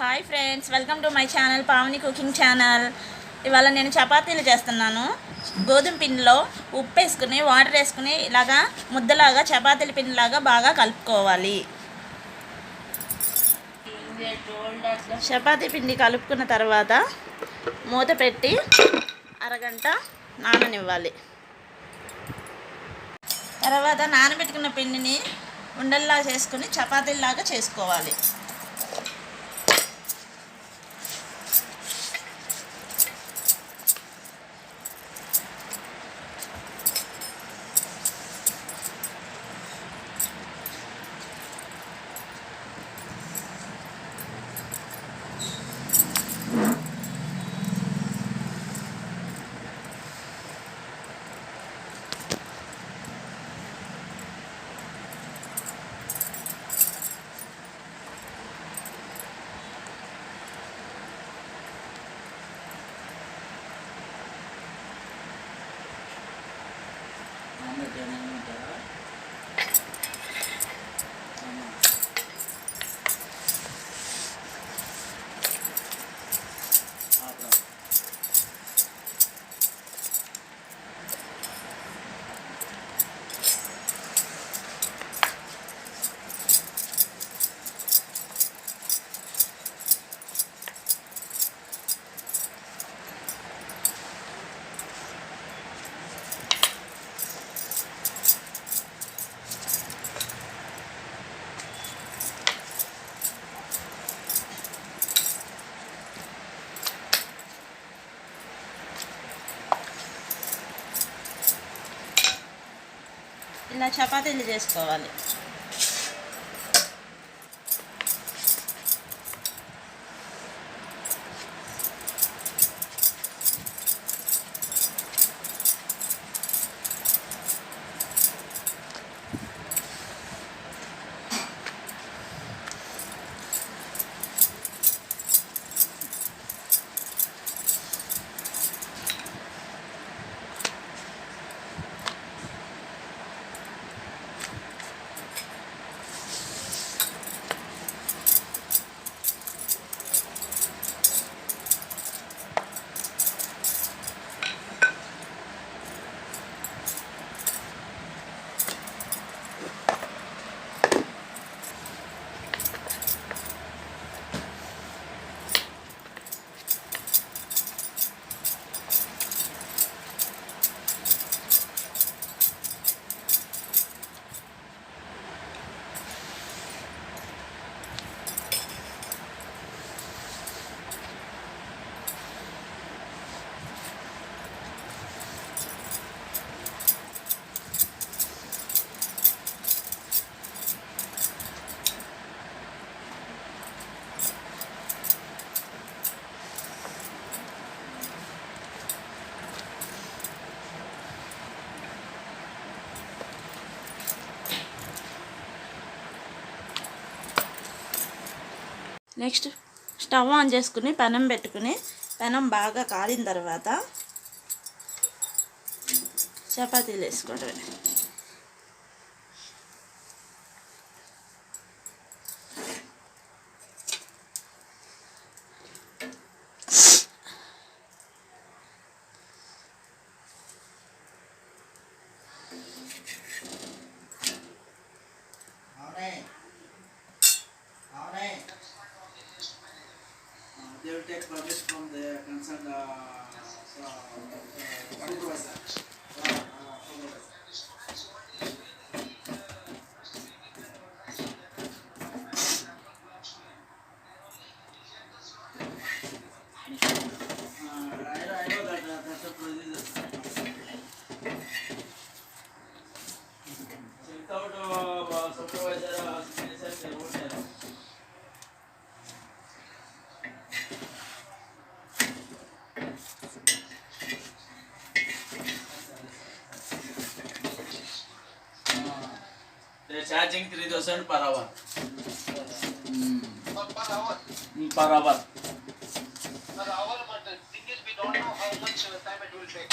Hi friends, welcome to my channel Pavani cooking channel. ఇవాళ నేను చపాతీలు చేస్తున్నాను. గోధుమ పిండిలో ఉప్పు వేసుకుని వాటర్ వేసుకుని ఇలాగా ముద్దలాగా చపాతీల పిండిలాగా బాగా కలుపుకోవాలి. చపాతీ పిండి కలుపుకున్న తర్వాత మూత పెట్టి అరగంట నాననివ్వాలి. తర్వాత నానబెట్టుకున్న పిండిని ఉండల్లా చేసుకుని చపాతీలాగా చేసుకోవాలి. ఇలా చపాతీలు చేసుకోవాలి. నెక్స్ట్ స్టవ్ ఆన్ చేసుకుని పెనం పెట్టుకుని పెనం బాగా కాలిన తర్వాత చపాతీలు వేసుకోవడమే. They will take permission from the concerned supervisor. I know that that's the procedure. So without supervisor, they won't have. They are charging 3,000 per hour. Per hour? Per hour. Per hour, but the thing is we don't know how much time it will take.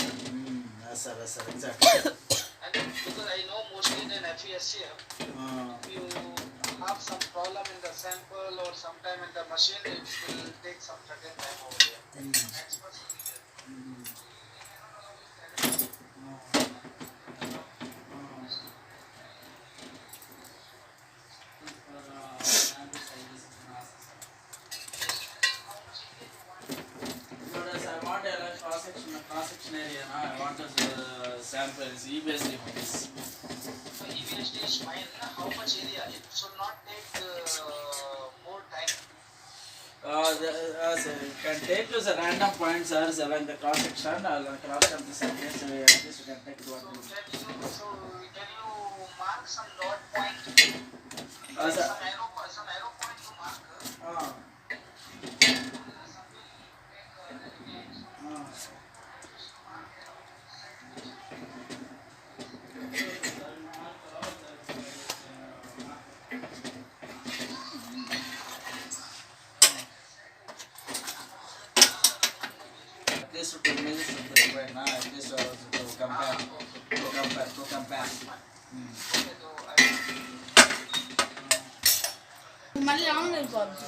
Yes sir, exactly. And because I know mostly in FESC, you have some problem in the sample or sometime in the machine, it will take some certain time over there. Experts will be there. Cross-section area, I want to samples, EBS this. So EVSD is fine. How much area? It should not take more time. Sir, you can take to the random points, sir, along the cross-section, cross-section the surface, at least you can take So one. can you mark some dot point? Sir. Some arrow point to mark. At least 2 minutes of the right now, at least to compare. Okay, so మళ్ళీ on అయిపోద్ది.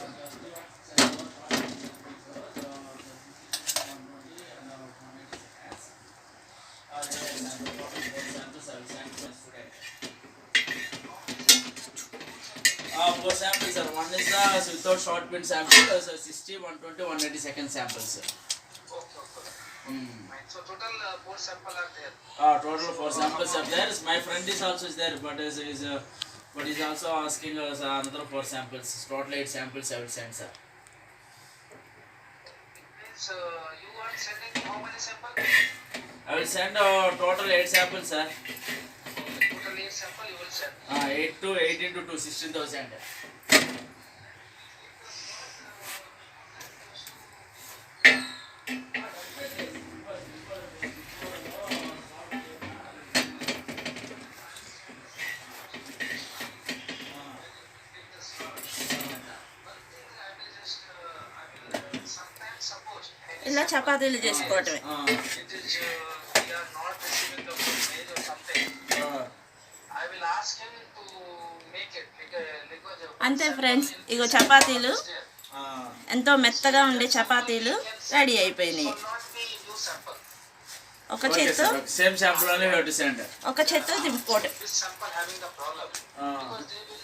Four samples, sir. One is the without short pin sample, so 60, 120, 180 second samples, sir. okay. Fine. So total 4 samples are there. Total 4 samples are there. My friend is also there, but he's also asking us another 4 samples. Total 8 samples I will send, sir. Means you are sending how many samples? I will send total 8 samples, sir. Total 8 samples you will send. 8 to 8 into 2, 16,000. Sometimes suppose ఇలా చపాతీలు చేసుకోవటమే. it is we are not receiving the full page or something. I will ask him to make it because అంతే friends, ఇగో చపాతీలు ఎంతో మెత్తగా ఉండే చపాతీలు ready అయిపోయినాయి. should not be new sample. ఒక చేత్తో Same sample only we have to send. ఒక చేత్తో దింపుకోవటం. This sample having the problem because they will